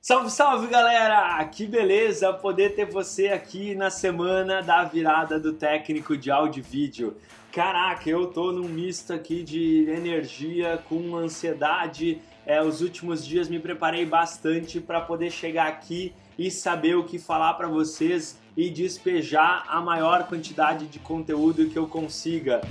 Salve, salve galera! Que beleza poder ter você aqui na semana da virada do técnico de áudio e vídeo. Caraca, eu tô num misto aqui de energia com ansiedade. Os últimos dias me preparei bastante para poder chegar aqui e saber o que falar para vocês e despejar a maior quantidade de conteúdo que eu consiga.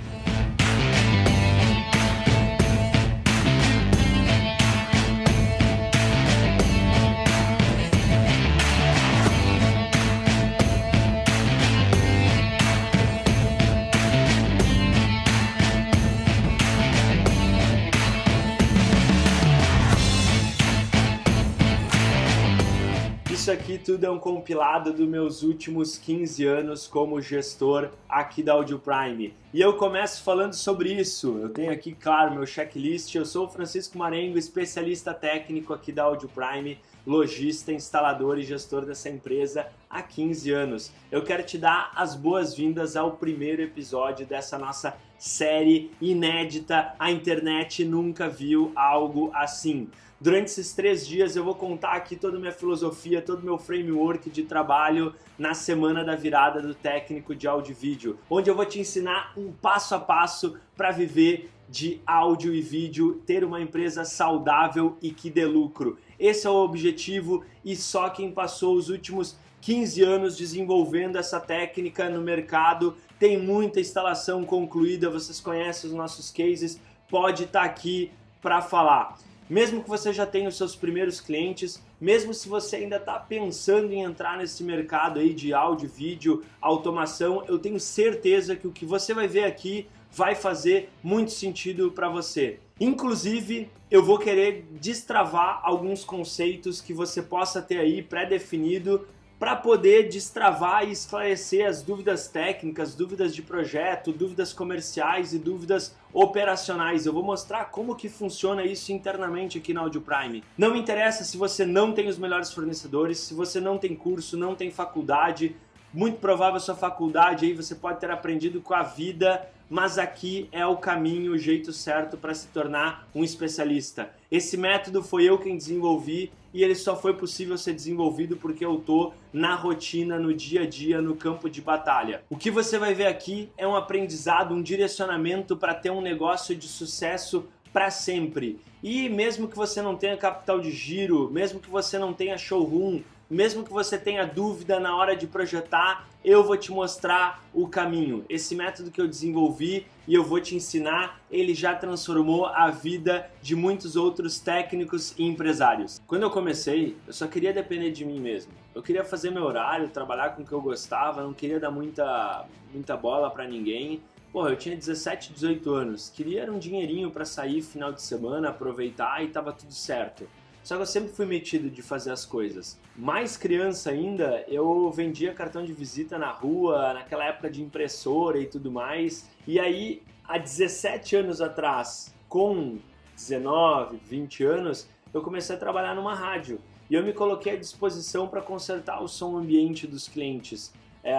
Isso aqui tudo é um compilado dos meus últimos 15 anos como gestor aqui da Audio Prime. E eu começo falando sobre isso. Eu tenho aqui, claro, meu checklist. Eu sou o Francisco Marengo, especialista técnico aqui da Audio Prime, lojista, instalador e gestor dessa empresa há 15 anos. Eu quero te dar as boas-vindas ao primeiro episódio dessa nossa série inédita. A internet nunca viu algo assim. Durante esses 3 dias eu vou contar aqui toda a minha filosofia, todo o meu framework de trabalho na semana da virada do técnico de áudio e vídeo, onde eu vou te ensinar um passo a passo para viver de áudio e vídeo, ter uma empresa saudável e que dê lucro. Esse é o objetivo e só quem passou os últimos 15 anos desenvolvendo essa técnica no mercado, tem muita instalação concluída, vocês conhecem os nossos cases, pode estar aqui para falar. Mesmo que você já tenha os seus primeiros clientes, mesmo se você ainda está pensando em entrar nesse mercado aí de áudio, vídeo, automação, eu tenho certeza que o que você vai ver aqui vai fazer muito sentido para você. Inclusive, eu vou querer destravar alguns conceitos que você possa ter aí pré-definido para poder destravar e esclarecer as dúvidas técnicas, dúvidas de projeto, dúvidas comerciais e dúvidas operacionais. Eu vou mostrar como que funciona isso internamente aqui na Audio Prime. Não me interessa se você não tem os melhores fornecedores, se você não tem curso, não tem faculdade, muito provável a sua faculdade aí você pode ter aprendido com a vida, mas aqui é o caminho, o jeito certo para se tornar um especialista. Esse método foi eu quem desenvolvi e ele só foi possível ser desenvolvido porque eu tô na rotina, no dia a dia, no campo de batalha. O que você vai ver aqui é um aprendizado, um direcionamento para ter um negócio de sucesso para sempre. E mesmo que você não tenha capital de giro, mesmo que você não tenha showroom, mesmo que você tenha dúvida na hora de projetar, eu vou te mostrar o caminho. Esse método que eu desenvolvi e eu vou te ensinar, ele já transformou a vida de muitos outros técnicos e empresários. Quando eu comecei, eu só queria depender de mim mesmo. Eu queria fazer meu horário, trabalhar com o que eu gostava, não queria dar muita bola para ninguém. Porra, eu tinha 17, 18 anos, queria um dinheirinho para sair final de semana, aproveitar e tava tudo certo. Só que eu sempre fui metido de fazer as coisas. Mais criança ainda, eu vendia cartão de visita na rua, naquela época de impressora e tudo mais. E aí, há 17 anos atrás, com 19, 20 anos, eu comecei a trabalhar numa rádio. E eu me coloquei à disposição para consertar o som ambiente dos clientes.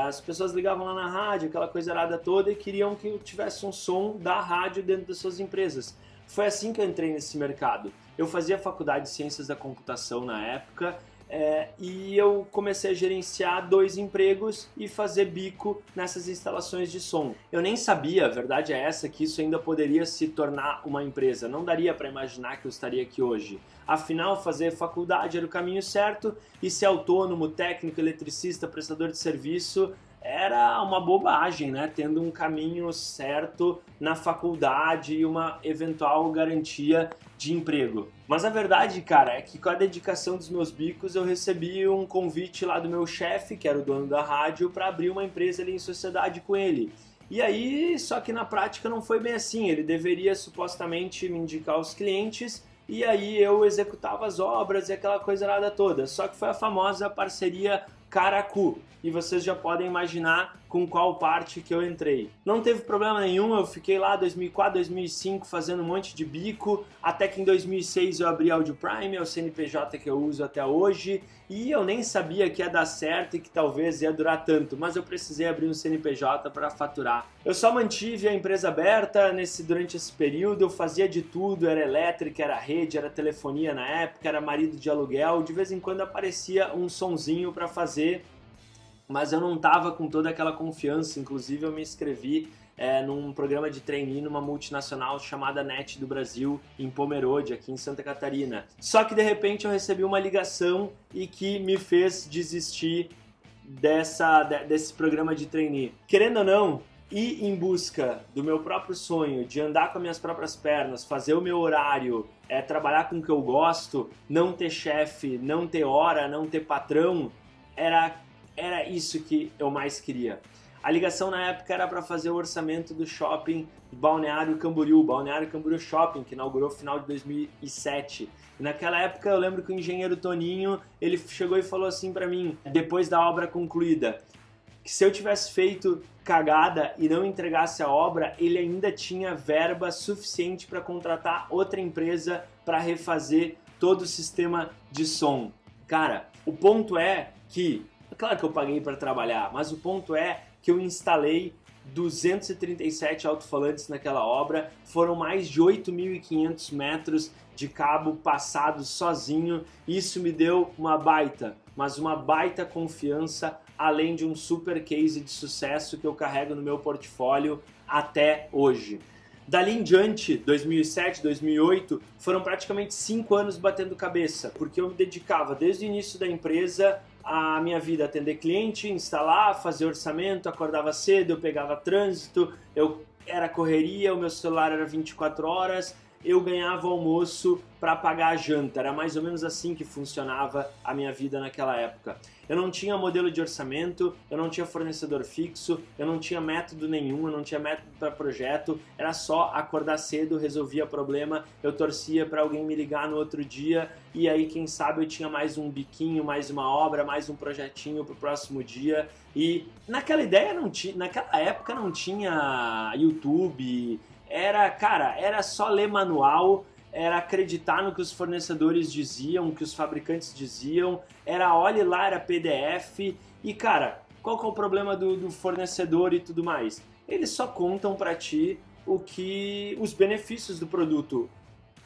As pessoas ligavam lá na rádio, aquela coisa arada toda, e queriam que eu tivesse um som da rádio dentro das suas empresas. Foi assim que eu entrei nesse mercado. Eu fazia faculdade de Ciências da Computação na época e eu comecei a gerenciar 2 empregos e fazer bico nessas instalações de som. Eu nem sabia, a verdade é essa, que isso ainda poderia se tornar uma empresa. Não daria para imaginar que eu estaria aqui hoje. Afinal, fazer faculdade era o caminho certo e ser autônomo, técnico, eletricista, prestador de serviço era uma bobagem, né? Tendo um caminho certo na faculdade e uma eventual garantia de emprego. Mas a verdade, cara, é que com a dedicação dos meus bicos eu recebi um convite lá do meu chefe, que era o dono da rádio, para abrir uma empresa ali em sociedade com ele. E aí, só que na prática não foi bem assim, ele deveria supostamente me indicar os clientes e aí eu executava as obras e aquela coisa nada toda. Só que foi a famosa parceria Caracu. E vocês já podem imaginar com qual parte que eu entrei. Não teve problema nenhum, eu fiquei lá 2004, 2005 fazendo um monte de bico, até que em 2006 eu abri a Audio Prime, é o CNPJ que eu uso até hoje, e eu nem sabia que ia dar certo e que talvez ia durar tanto, mas eu precisei abrir um CNPJ para faturar. Eu só mantive a empresa aberta durante esse período, eu fazia de tudo, era elétrica, era rede, era telefonia na época, era marido de aluguel, de vez em quando aparecia um sonzinho para fazer, mas eu não estava com toda aquela confiança. Inclusive eu me inscrevi num programa de trainee numa multinacional chamada NET do Brasil, em Pomerode, aqui em Santa Catarina. Só que de repente eu recebi uma ligação e que me fez desistir desse programa de trainee. Querendo ou não, ir em busca do meu próprio sonho, de andar com as minhas próprias pernas, fazer o meu horário, trabalhar com o que eu gosto, não ter chefe, não ter hora, não ter patrão, era isso que eu mais queria. A ligação na época era para fazer o orçamento do shopping Balneário Camboriú Shopping, que inaugurou no final de 2007. E naquela época eu lembro que o engenheiro Toninho, ele chegou e falou assim para mim, depois da obra concluída, que se eu tivesse feito cagada e não entregasse a obra, ele ainda tinha verba suficiente para contratar outra empresa para refazer todo o sistema de som. Cara, o ponto é que claro que eu paguei para trabalhar, mas o ponto é que eu instalei 237 alto-falantes naquela obra, foram mais de 8.500 metros de cabo passados sozinho, isso me deu uma baita confiança, além de um super case de sucesso que eu carrego no meu portfólio até hoje. Dali em diante, 2007, 2008, foram praticamente 5 anos batendo cabeça, porque eu me dedicava desde o início da empresa a minha vida, atender cliente, instalar, fazer orçamento, acordava cedo, eu pegava trânsito, era correria, o meu celular era 24 horas, eu ganhava almoço para pagar a janta, era mais ou menos assim que funcionava a minha vida naquela época. Eu não tinha modelo de orçamento, eu não tinha fornecedor fixo, eu não tinha método nenhum, eu não tinha método para projeto, era só acordar cedo, resolvia problema, eu torcia para alguém me ligar no outro dia e aí quem sabe eu tinha mais um biquinho, mais uma obra, mais um projetinho para o próximo dia. E naquela época não tinha YouTube, era só ler manual, era acreditar no que os fornecedores diziam, que os fabricantes diziam, olhe lá, era PDF, e cara, qual que é o problema do fornecedor e tudo mais? Eles só contam pra ti os benefícios do produto.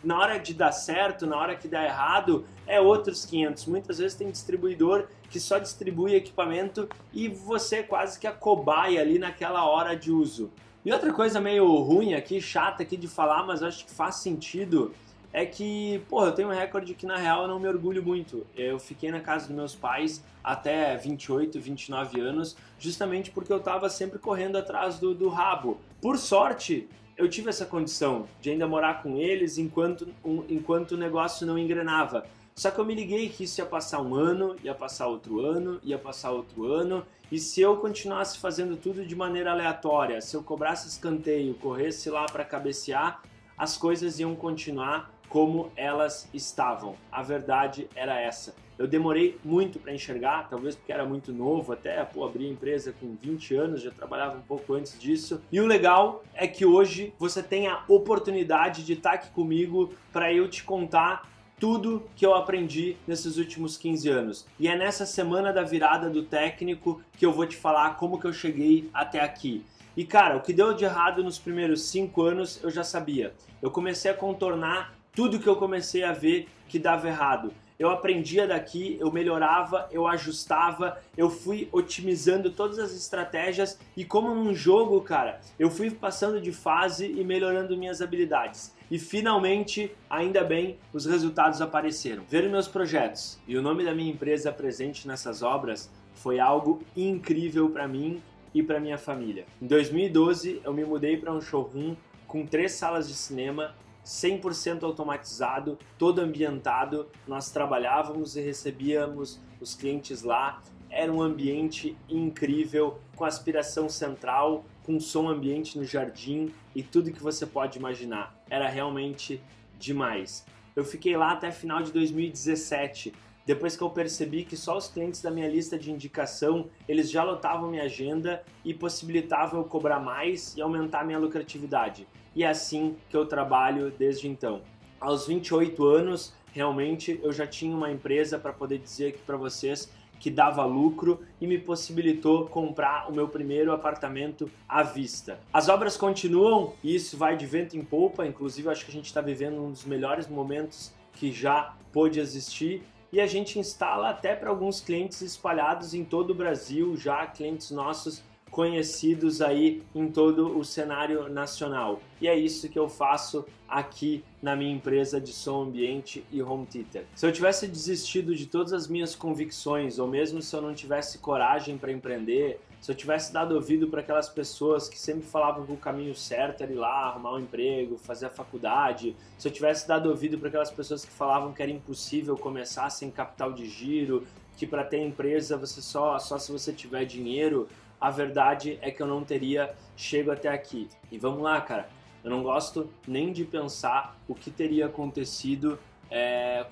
Na hora de dar certo, na hora que dá errado, é outros 500. Muitas vezes tem distribuidor que só distribui equipamento e você é quase que a cobaia ali naquela hora de uso. E outra coisa meio ruim aqui, chata aqui de falar, mas eu acho que faz sentido, é que, eu tenho um recorde que na real eu não me orgulho muito. Eu fiquei na casa dos meus pais até 28, 29 anos, justamente porque eu estava sempre correndo atrás do rabo. Por sorte, eu tive essa condição de ainda morar com eles enquanto o negócio não engrenava. Só que eu me liguei que isso ia passar um ano, ia passar outro ano, ia passar outro ano, e se eu continuasse fazendo tudo de maneira aleatória, se eu cobrasse escanteio, corresse lá para cabecear, as coisas iam continuar como elas estavam. A verdade era essa. Eu demorei muito para enxergar, talvez porque era muito novo, até abri a empresa com 20 anos, já trabalhava um pouco antes disso. E o legal é que hoje você tem a oportunidade de estar aqui comigo para eu te contar tudo que eu aprendi nesses últimos 15 anos. E é nessa semana da virada do técnico que eu vou te falar como que eu cheguei até aqui. E cara, o que deu de errado nos primeiros 5 anos eu já sabia. Eu comecei a contornar tudo que eu comecei a ver que dava errado. Eu aprendia daqui, eu melhorava, eu ajustava, eu fui otimizando todas as estratégias e como num jogo, cara, eu fui passando de fase e melhorando minhas habilidades. E finalmente, ainda bem, os resultados apareceram. Ver meus projetos e o nome da minha empresa presente nessas obras foi algo incrível para mim e para minha família. Em 2012, eu me mudei para um showroom com 3 salas de cinema, 100% automatizado, todo ambientado. Nós trabalhávamos e recebíamos os clientes lá. Era um ambiente incrível, com aspiração central, com som ambiente no jardim e tudo que você pode imaginar. Era realmente demais. Eu fiquei lá até final de 2017. depois que eu percebi que só os clientes da minha lista de indicação, eles já lotavam minha agenda e possibilitavam eu cobrar mais e aumentar minha lucratividade. E é assim que eu trabalho desde então. Aos 28 anos, realmente eu já tinha uma empresa para poder dizer aqui para vocês que dava lucro e me possibilitou comprar o meu primeiro apartamento à vista. As obras continuam e isso vai de vento em popa, inclusive eu acho que a gente está vivendo um dos melhores momentos que já pôde existir, e a gente instala até para alguns clientes espalhados em todo o Brasil, já clientes nossos conhecidos aí em todo o cenário nacional. E é isso que eu faço aqui na minha empresa de som ambiente e home theater. Se eu tivesse desistido de todas as minhas convicções, ou mesmo se eu não tivesse coragem para empreender, se eu tivesse dado ouvido para aquelas pessoas que sempre falavam que o caminho certo era ir lá, arrumar um emprego, fazer a faculdade, se eu tivesse dado ouvido para aquelas pessoas que falavam que era impossível começar sem capital de giro, que para ter empresa você só se você tiver dinheiro, a verdade é que eu não teria chego até aqui. E vamos lá, cara, eu não gosto nem de pensar o que teria acontecido,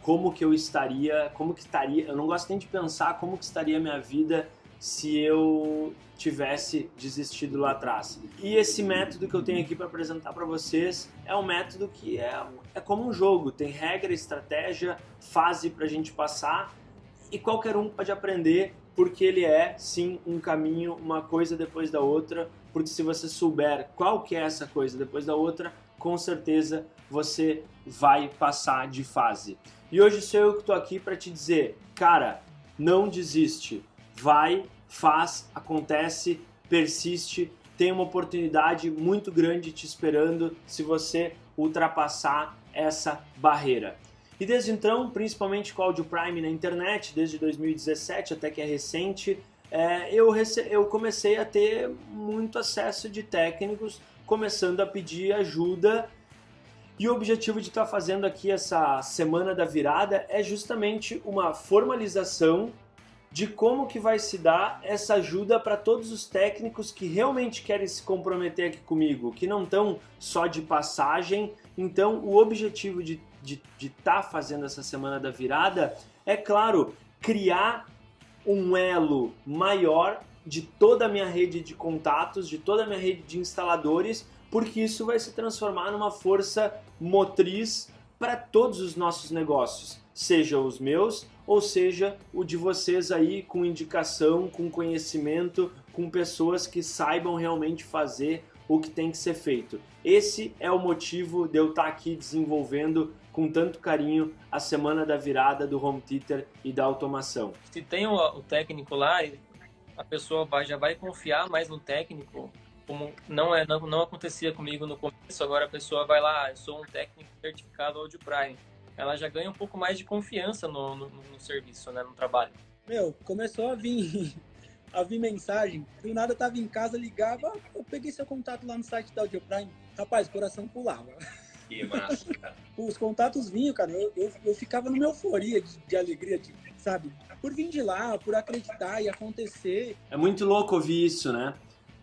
como que estaria, eu não gosto nem de pensar como que estaria a minha vida se eu tivesse desistido lá atrás. E esse método que eu tenho aqui para apresentar para vocês é um método que é como um jogo, tem regra, estratégia, fase para a gente passar e qualquer um pode aprender, porque ele é sim um caminho, uma coisa depois da outra, porque se você souber qual que é essa coisa depois da outra, com certeza você vai passar de fase. E hoje sou eu que estou aqui para te dizer, cara, não desiste. Vai, faz, acontece, persiste, tem uma oportunidade muito grande te esperando se você ultrapassar essa barreira. E desde então, principalmente com o Audio Prime na internet, desde 2017 até que é recente, eu comecei a ter muito acesso de técnicos, começando a pedir ajuda. E o objetivo de estar fazendo aqui essa Semana da Virada é justamente uma formalização de como que vai se dar essa ajuda para todos os técnicos que realmente querem se comprometer aqui comigo, que não estão só de passagem. Então, o objetivo de estar fazendo essa Semana da Virada é, claro, criar um elo maior de toda a minha rede de contatos, de toda a minha rede de instaladores, porque isso vai se transformar numa força motriz para todos os nossos negócios, seja os meus ou seja o de vocês aí, com indicação, com conhecimento, com pessoas que saibam realmente fazer o que tem que ser feito. Esse é o motivo de eu estar aqui desenvolvendo com tanto carinho a Semana da Virada do Home Theater e da automação. Se tem o técnico lá, a pessoa já vai confiar mais no técnico, como não acontecia comigo no começo. Agora a pessoa vai lá, eu sou um técnico certificado Audio Prime. Ela já ganha um pouco mais de confiança no serviço, né, no trabalho. Começou a vir mensagem, do nada eu tava em casa, ligava, eu peguei seu contato lá no site da Audio Prime, rapaz, o coração pulava. Que massa, cara. Os contatos vinham, cara, eu ficava numa euforia de alegria, sabe? Por vir de lá, por acreditar e acontecer. É muito louco ouvir isso, né?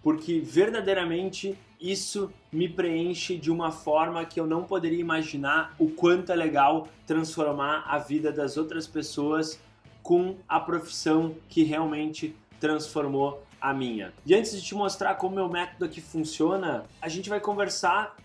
Porque verdadeiramente isso me preenche de uma forma que eu não poderia imaginar o quanto é legal transformar a vida das outras pessoas com a profissão que realmente transformou a minha. E antes de te mostrar como meu método aqui funciona, a gente vai conversar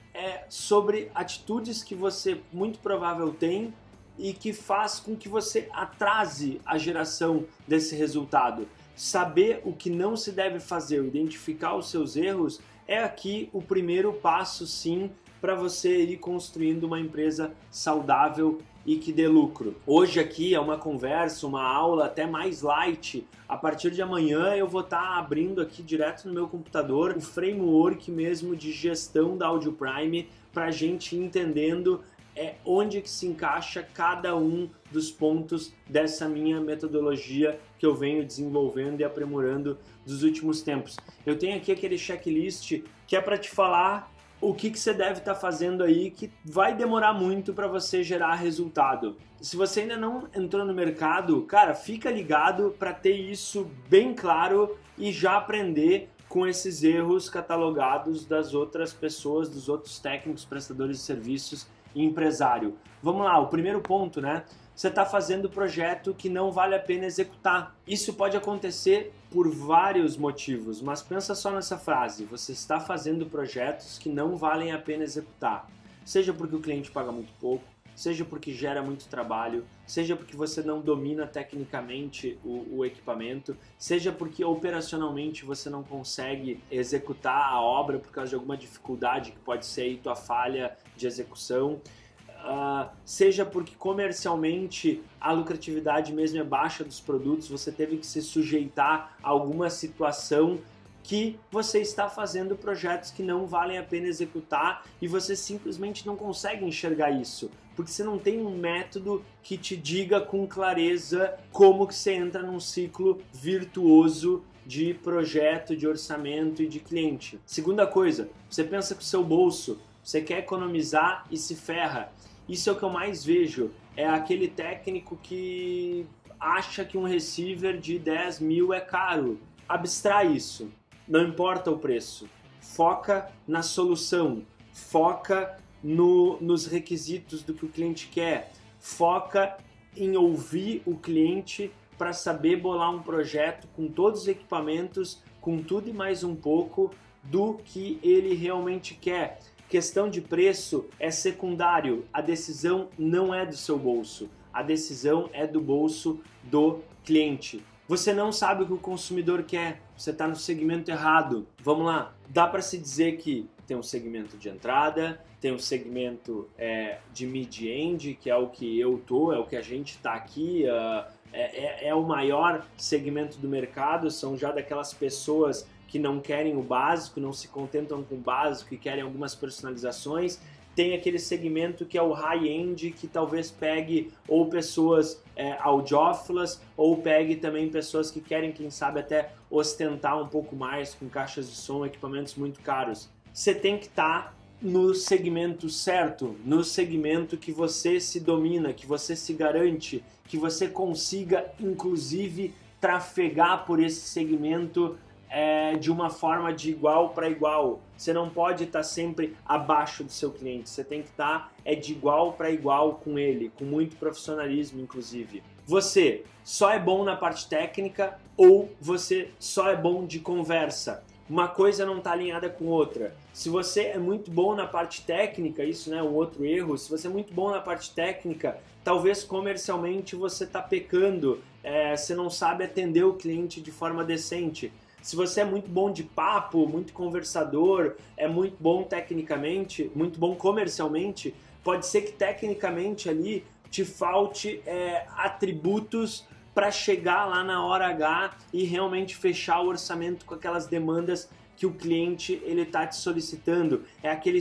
sobre atitudes que você muito provável tem e que faz com que você atrase a geração desse resultado. Saber o que não se deve fazer, identificar os seus erros, é aqui o primeiro passo, sim, para você ir construindo uma empresa saudável e que dê lucro. Hoje aqui é uma conversa, uma aula até mais light. A partir de amanhã eu vou estar abrindo aqui direto no meu computador o framework mesmo de gestão da Audio Prime para a gente entendendo onde que se encaixa cada um dos pontos dessa minha metodologia que eu venho desenvolvendo e aprimorando dos últimos tempos. Eu tenho aqui aquele checklist que é para te falar o que você deve estar fazendo aí, que vai demorar muito para você gerar resultado. Se você ainda não entrou no mercado, cara, fica ligado para ter isso bem claro e já aprender com esses erros catalogados das outras pessoas, dos outros técnicos, prestadores de serviços e empresário. Vamos lá, o primeiro ponto, né? você está fazendo projeto que não vale a pena executar. Isso pode acontecer por vários motivos, mas pensa só nessa frase: você está fazendo projetos que não valem a pena executar. Seja porque o cliente paga muito pouco, seja porque gera muito trabalho, seja porque você não domina tecnicamente o equipamento, seja porque operacionalmente você não consegue executar a obra por causa de alguma dificuldade que pode ser aí tua falha de execução, seja porque comercialmente a lucratividade mesmo é baixa dos produtos, você teve que se sujeitar a alguma situação que você está fazendo projetos que não valem a pena executar e você simplesmente não consegue enxergar isso, porque você não tem um método que te diga com clareza como que você entra num ciclo virtuoso de projeto, de orçamento e de cliente. Segunda coisa, você pensa com o seu bolso, você quer economizar e se ferra. Isso é o que eu mais vejo, é aquele técnico que acha que um receiver de 10 mil é caro. Abstrai isso. Não importa o preço, foca na solução, foca nos requisitos do que o cliente quer, foca em ouvir o cliente para saber bolar um projeto com todos os equipamentos, com tudo e mais um pouco do que ele realmente quer. Questão de preço é secundário, a decisão não é do seu bolso, a decisão é do bolso do cliente. Você não sabe o que o consumidor quer, você está no segmento errado. Vamos lá, dá para se dizer que tem um segmento de entrada, tem um segmento de mid-end, que é o que eu tô, é o que a gente está aqui, é o maior segmento do mercado, são já daquelas pessoas que não querem o básico, não se contentam com o básico e querem algumas personalizações. Tem aquele segmento que é o high-end, que talvez pegue ou pessoas audiófilas, ou pegue também pessoas que querem, quem sabe, até ostentar um pouco mais com caixas de som, equipamentos muito caros. Você tem que estar no segmento certo, no segmento que você se domina, que você se garante, que você consiga, inclusive, trafegar por esse segmento de uma forma de igual para igual. Você não pode estar sempre abaixo do seu cliente, você tem que estar de igual para igual com ele, com muito profissionalismo, inclusive. Você só é bom na parte técnica ou você só é bom de conversa? Uma coisa não está alinhada com outra. Se você é muito bom na parte técnica, isso é um outro erro, se você é muito bom na parte técnica, talvez comercialmente você está pecando, você não sabe atender o cliente de forma decente. Se você é muito bom de papo, muito conversador, é muito bom tecnicamente, muito bom comercialmente, pode ser que tecnicamente ali te falte atributos para chegar lá na hora H e realmente fechar o orçamento com aquelas demandas que o cliente ele está te solicitando. É aquele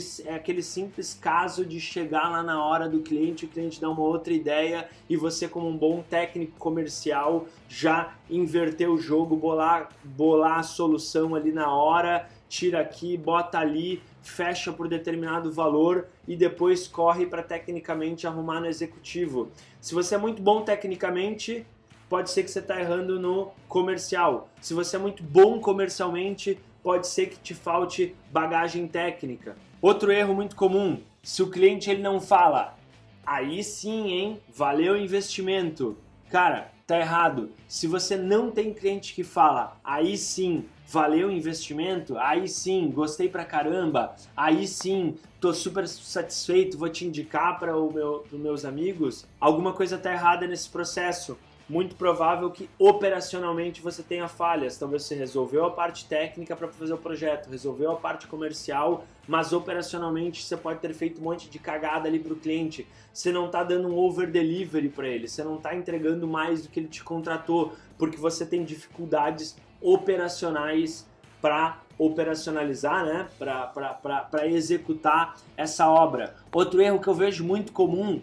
simples caso de chegar lá na hora do cliente, o cliente dá uma outra ideia e você, como um bom técnico comercial, já inverter o jogo, bolar a solução ali na hora, tira aqui, bota ali, fecha por determinado valor e depois corre para tecnicamente arrumar no executivo. Se você é muito bom tecnicamente, pode ser que você está errando no comercial. Se você é muito bom comercialmente, pode ser que te falte bagagem técnica. Outro erro muito comum, se o cliente ele não fala, aí sim, hein, valeu o investimento. Cara, tá errado. Se você não tem cliente que fala, aí sim, valeu o investimento, aí sim, gostei pra caramba, aí sim, tô super satisfeito, vou te indicar para os meus amigos, alguma coisa tá errada nesse processo. Muito provável que operacionalmente você tenha falhas. Talvez você resolveu a parte técnica para fazer o projeto, resolveu a parte comercial, mas operacionalmente você pode ter feito um monte de cagada ali para o cliente. Você não está dando um over delivery para ele, você não está entregando mais do que ele te contratou, porque você tem dificuldades operacionais para operacionalizar, né? Para executar essa obra. Outro erro que eu vejo muito comum,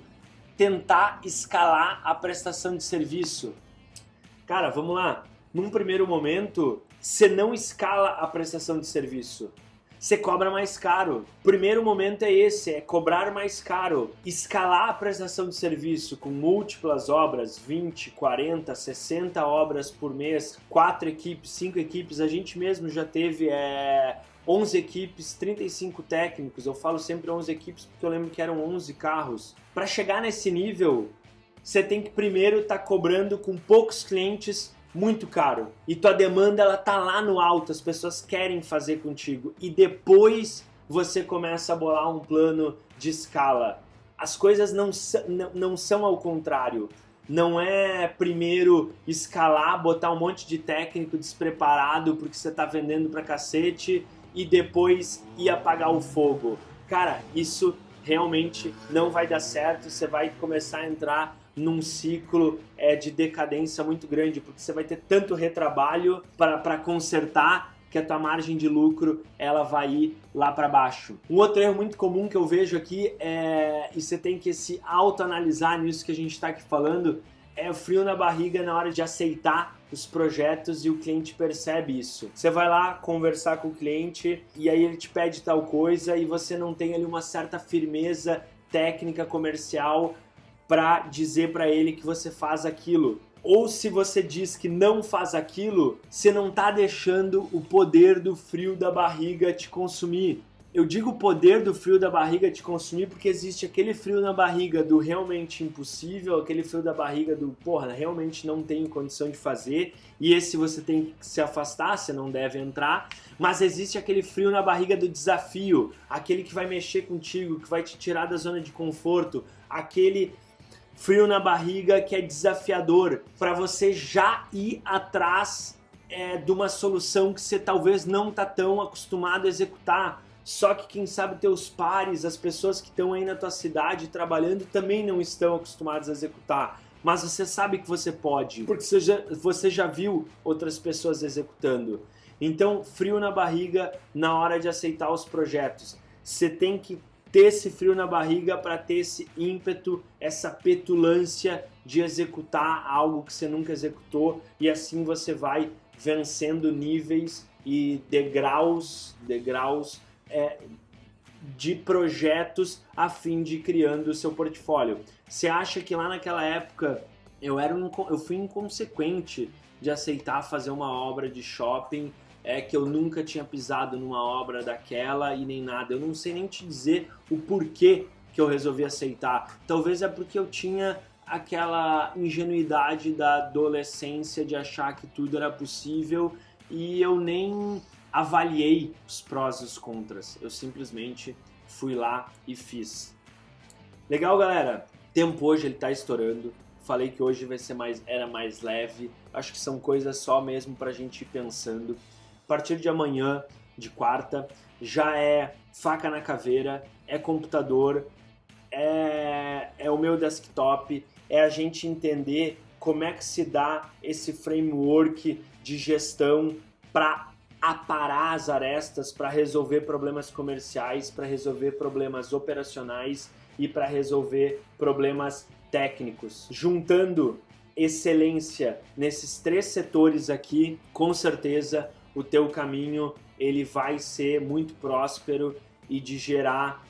tentar escalar a prestação de serviço. Cara, vamos lá. Num primeiro momento, você não escala a prestação de serviço. Você cobra mais caro. O primeiro momento é esse, é cobrar mais caro. Escalar a prestação de serviço com múltiplas obras, 20, 40, 60 obras por mês, 4 equipes, 5 equipes. A gente mesmo já teve 11 equipes, 35 técnicos. Eu falo sempre 11 equipes porque eu lembro que eram 11 carros. Para chegar nesse nível, você tem que primeiro estar cobrando com poucos clientes muito caro. E tua demanda ela tá lá no alto, as pessoas querem fazer contigo. E depois você começa a bolar um plano de escala. As coisas não são ao contrário. Não é primeiro escalar, botar um monte de técnico despreparado porque você tá vendendo pra cacete e depois ir apagar o fogo. Cara, isso realmente não vai dar certo, você vai começar a entrar num ciclo de decadência muito grande, porque você vai ter tanto retrabalho para consertar que a tua margem de lucro ela vai ir lá para baixo. Um outro erro muito comum que eu vejo aqui e você tem que se autoanalisar nisso que a gente está aqui falando, é o frio na barriga na hora de aceitar os projetos e o cliente percebe isso. Você vai lá conversar com o cliente e aí ele te pede tal coisa e você não tem ali uma certa firmeza técnica comercial para dizer para ele que você faz aquilo. Ou se você diz que não faz aquilo, você não está deixando o poder do frio da barriga te consumir. Eu digo poder do frio da barriga te consumir porque existe aquele frio na barriga do realmente impossível, aquele frio da barriga do porra, realmente não tenho condição de fazer, e esse você tem que se afastar, você não deve entrar, mas existe aquele frio na barriga do desafio, aquele que vai mexer contigo, que vai te tirar da zona de conforto, aquele frio na barriga que é desafiador, para você já ir atrás de uma solução que você talvez não está tão acostumado a executar. Só que quem sabe teus pares, as pessoas que estão aí na tua cidade trabalhando também não estão acostumados a executar. Mas você sabe que você pode, porque você já viu outras pessoas executando. Então, frio na barriga na hora de aceitar os projetos. Você tem que ter esse frio na barriga para ter esse ímpeto, essa petulância de executar algo que você nunca executou, e assim você vai vencendo níveis e degraus de projetos a fim de ir criando o seu portfólio. Você acha que lá naquela época eu fui inconsequente de aceitar fazer uma obra de shopping, que eu nunca tinha pisado numa obra daquela e nem nada. Eu não sei nem te dizer o porquê que eu resolvi aceitar. Talvez é porque eu tinha aquela ingenuidade da adolescência de achar que tudo era possível e eu nem avaliei os prós e os contras. Eu simplesmente fui lá e fiz. Legal, galera? O tempo hoje ele tá estourando. Falei que hoje era mais leve. Acho que são coisas só mesmo pra gente ir pensando. A partir de amanhã, de quarta, já é faca na caveira, é computador, é o meu desktop, é a gente entender como é que se dá esse framework de gestão para aparar as arestas, para resolver problemas comerciais, para resolver problemas operacionais e para resolver problemas técnicos. Juntando excelência nesses 3 setores aqui, com certeza o teu caminho ele vai ser muito próspero e de gerar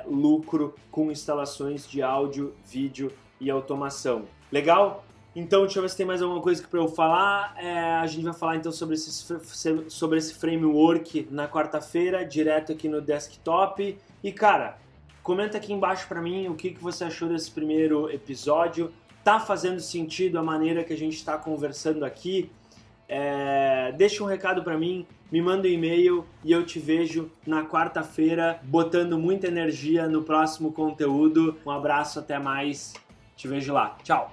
lucro com instalações de áudio, vídeo e automação. Legal? Então, deixa eu ver se tem mais alguma coisa para eu falar. A gente vai falar então sobre esse framework na quarta-feira, direto aqui no desktop. E cara, comenta aqui embaixo para mim o que você achou desse primeiro episódio. Tá fazendo sentido a maneira que a gente está conversando aqui? Deixa um recado para mim, me manda um e-mail e eu te vejo na quarta-feira botando muita energia no próximo conteúdo. Um abraço, até mais, te vejo lá. Tchau!